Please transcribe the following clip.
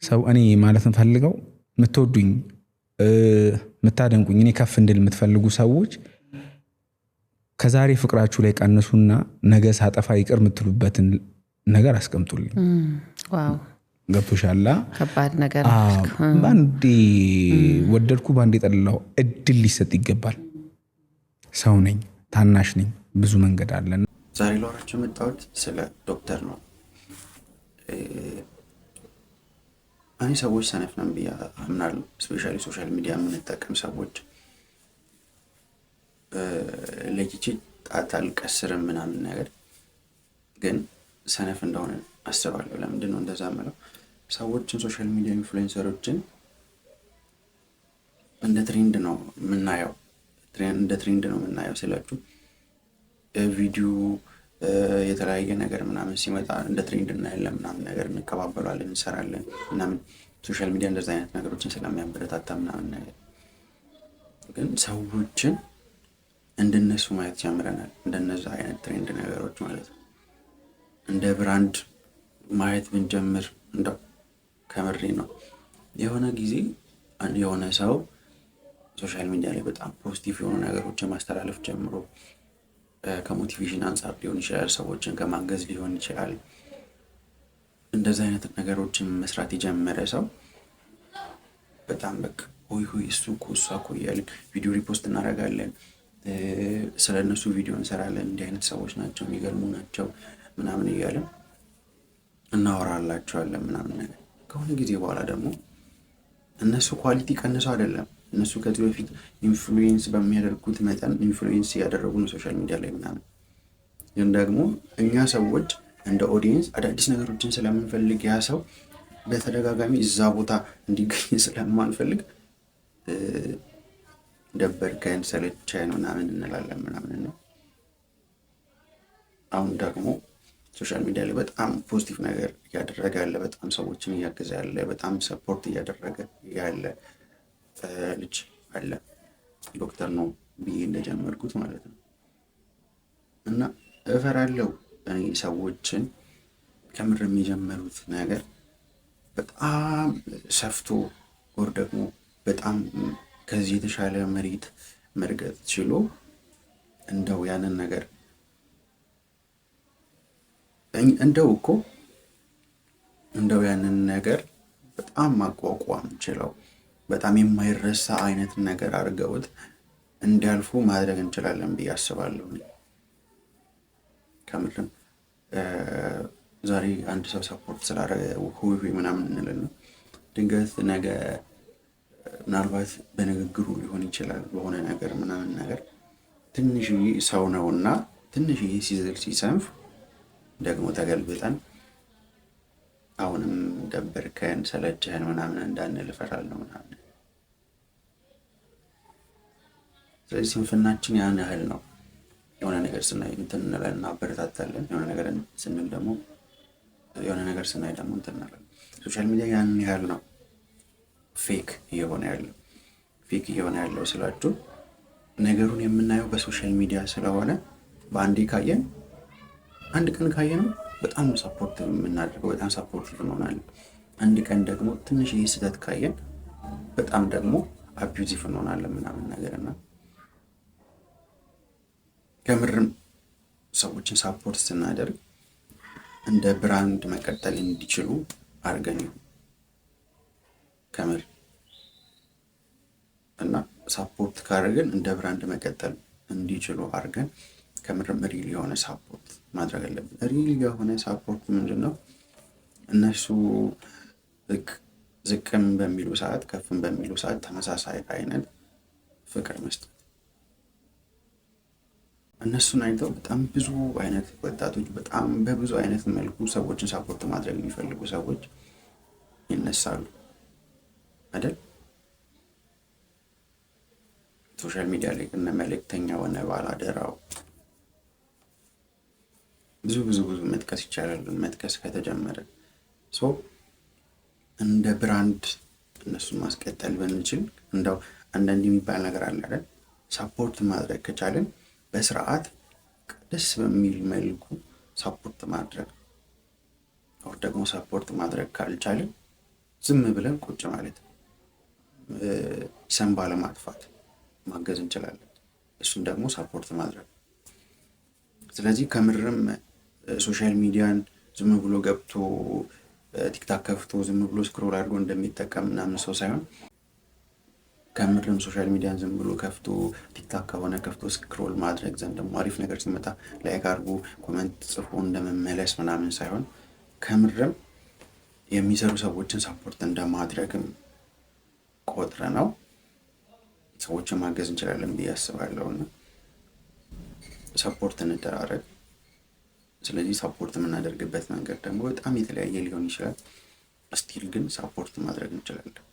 ሰው እኔ ማለት ፈልገው የምትወዱኝ የምታደንቁኝ እኔ ከፍ እንድል የምትፈልጉ ሰዎች ከዛሬ ፍቅራችሁ ላይ ቀንሱና ነገ ሳጠፋ ይቅር የምትሉበትን ነገር አስቀምጡልኝ። ዋው ገብቶሻላ? ከባድ ነገር ባንዴ ወደድኩ ባንዴ ጠላሁ እድል ሊሰጥ ይገባል። ሰው ነኝ፣ ታናሽ ነኝ፣ ብዙ መንገድ አለን። ዛሬ ላወራችሁ የመጣሁት ስለ ዶክተር ነው። እኔ ሰዎች ሰነፍ ነን ብዬ አምናለሁ። ስፔሻሊ ሶሻል ሚዲያ የምንጠቀም ሰዎች ለኪቺ ጣት አልቀስርም ምናምን ነገር ግን ሰነፍ እንደሆነ አስባለሁ። ለምንድን ነው እንደዛ የምለው? ሰዎችን ሶሻል ሚዲያ ኢንፍሉዌንሰሮችን እንደ ትሬንድ ነው የምናየው። እንደ ትሬንድ ነው የምናየው ስላችሁ ቪዲዮ የተለያየ ነገር ምናምን ሲመጣ እንደ ትሬንድ እናያለን ምናምን ነገር እንቀባበላለን እንሰራለን ምናምን። ሶሻል ሚዲያ እንደዛ አይነት ነገሮችን ስለሚያበረታታ ምናምን ነገር ግን ሰዎችን እንደነሱ ማየት ጀምረናል። እንደነዛ አይነት ትሬንድ ነገሮች ማለት ነው እንደ ብራንድ ማየት ብንጀምር እንደው ከምሬ ነው። የሆነ ጊዜ የሆነ ሰው ሶሻል ሚዲያ ላይ በጣም ፖዚቲቭ የሆኑ ነገሮችን ማስተላለፍ ጀምሮ ከሞቲቬሽን አንፃር ሊሆን ይችላል፣ ሰዎችን ከማገዝ ሊሆን ይችላል። እንደዚህ አይነት ነገሮችን መስራት የጀመረ ሰው በጣም በቃ ሆይ እሱ እኮ እሷ እኮ እያልን ቪዲዮ ሪፖስት እናደርጋለን፣ ስለ እነሱ ቪዲዮ እንሰራለን፣ እንዲህ አይነት ሰዎች ናቸው የሚገርሙ ናቸው ምናምን እያለን እናወራላቸዋለን ምናምን ነገር። ከሆነ ጊዜ በኋላ ደግሞ እነሱ ኳሊቲ ቀንሰው አይደለም፣ እነሱ ከዚህ በፊት ኢንፍሉዌንስ በሚያደርጉት መጠን ኢንፍሉዌንስ ያደረጉ ነው ሶሻል ሚዲያ ላይ ምናምን። ግን ደግሞ እኛ ሰዎች እንደ ኦዲየንስ አዳዲስ ነገሮችን ስለምንፈልግ ያ ሰው በተደጋጋሚ እዛ ቦታ እንዲገኝ ስለማንፈልግ ደበርከን ሰለቸን ምናምን እንላለን ምናምን ነው። አሁን ደግሞ ሶሻል ሚዲያ ላይ በጣም ፖዚቲቭ ነገር እያደረገ ያለ፣ በጣም ሰዎችን እያገዘ ያለ፣ በጣም ሰፖርት እያደረገ ያለ ልጅ አለ። ዶክተር ነው ብዬ እንደጀመርኩት ማለት ነው። እና እፈራለሁ እኔ ሰዎችን ከምር የሚጀምሩት ነገር በጣም ሰፍቶ ወር ደግሞ በጣም ከዚህ የተሻለ መሬት መርገጥ ችሎ እንደው ያንን ነገር እንደው ያንን ነገር በጣም ማቋቋም ችለው በጣም የማይረሳ አይነት ነገር አድርገውት እንዲያልፉ ማድረግ እንችላለን ብዬ አስባለሁ። ከምርም ዛሬ አንድ ሰው ሰፖርት ስላደረገ ሆይ ምናምን እንልና ድንገት ነገ ምናልባት በንግግሩ ሊሆን ይችላል በሆነ ነገር ምናምን ነገር ትንሽዬ ሰው ነውና ትንሽዬ ሲዝል ሲሰንፍ ደግሞ ተገልብጠን አሁንም ደበርከን ሰለቸህን ምናምን እንዳንል እፈራለሁ ምናምን። ስለዚህ ስንፍናችን ያን ያህል ነው። የሆነ ነገር ስናይ እንትን እንላለን እናበረታታለን፣ የሆነ ነገር ስንል ደግሞ የሆነ ነገር ስናይ ደግሞ እንትን እንላለን። ሶሻል ሚዲያ ያን ያህል ነው ፌክ እየሆነ ያለው ስላችሁ ነገሩን የምናየው በሶሻል ሚዲያ ስለሆነ በአንዴ ካየን አንድ ቀን ካየነው በጣም ሰፖርት የምናደርገው በጣም ሰፖርቲቭ እንሆናለን። አንድ ቀን ደግሞ ትንሽ ስህተት ካየን በጣም ደግሞ አቢዩዚቭ እንሆናለን ምናምን ነገርና ከምርም ሰዎችን ሰፖርት ስናደርግ እንደ ብራንድ መቀጠል እንዲችሉ አድርገን ከምር እና ሰፖርት ካደረግን እንደ ብራንድ መቀጠል እንዲችሉ አድርገን ከምርም ሪል የሆነ ሰፖርት ማድረግ አለብን። ሪል የሆነ ሰፖርት ምንድነው? እነሱ ዝቅም በሚሉ ሰዓት ከፍም በሚሉ ሰዓት ተመሳሳይ አይነት ፍቅር መስጠት። እነሱን አይተው በጣም ብዙ አይነት ወጣቶች በጣም በብዙ አይነት መልኩ ሰዎችን ሰፖርት ማድረግ የሚፈልጉ ሰዎች ይነሳሉ አይደል? ሶሻል ሚዲያ ላይ እነ መልእክተኛ ሆነ ባላደራው ብዙ መጥቀስ ይቻላል። መጥቀስ ከተጀመረ እንደ ብራንድ እነሱን ማስቀጠል ብንችል እንደው አንዳንድ የሚባል ነገር አለ አይደል? ሰፖርት ማድረግ ከቻለን በስርዓት ደስ በሚል መልኩ ሰፖርት ማድረግ፣ ወር ደግሞ ሰፖርት ማድረግ ካልቻለን ዝም ብለን ቁጭ ማለት ሰን ባለማጥፋት ማገዝ እንችላለን። እሱም ደግሞ ሳፖርት ማድረግ። ስለዚህ ከምርም ሶሻል ሚዲያን ዝም ብሎ ገብቶ ቲክታክ ከፍቶ ዝም ብሎ ስክሮል አድርጎ እንደሚጠቀም ምናምን ሰው ሳይሆን ከምርም ሶሻል ሚዲያን ዝም ብሎ ከፍቶ ቲክታክ ከሆነ ከፍቶ ስክሮል ማድረግ ዘንድ ደግሞ አሪፍ ነገር ሲመጣ ላይክ አድርጎ ኮመንት ጽፎ እንደመመለስ ምናምን ሳይሆን ከምርም የሚሰሩ ሰዎችን ሳፖርት እንደማድረግም ቆጥረ ነው ሰዎችን ማገዝ እንችላለን ብዬ አስባለሁ። እና ሰፖርት እንደራረግ። ስለዚህ ሰፖርት የምናደርግበት መንገድ ደግሞ በጣም የተለያየ ሊሆን ይችላል። ስቲል ግን ሰፖርት ማድረግ እንችላለን።